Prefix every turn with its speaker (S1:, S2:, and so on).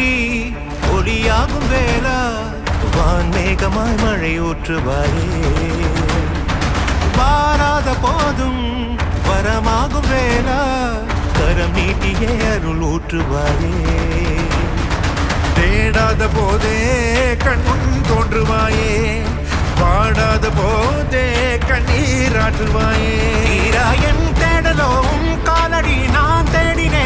S1: ஊறி ஒளியாகும் வேளா வான்மேகமாய் மழை ஊற்றுவாயே வாராத போதும் வரமாகும் வேளா கரம் நீட்டியே அருள் ஊற்றுவாயே
S2: தேடாத போதே கண்முன் தோன்றுவாயே பாடாத போதே கண்ணீராற்றுவாயே
S1: தீராயன் தேடலோம் காலடி நான் தேடினேன்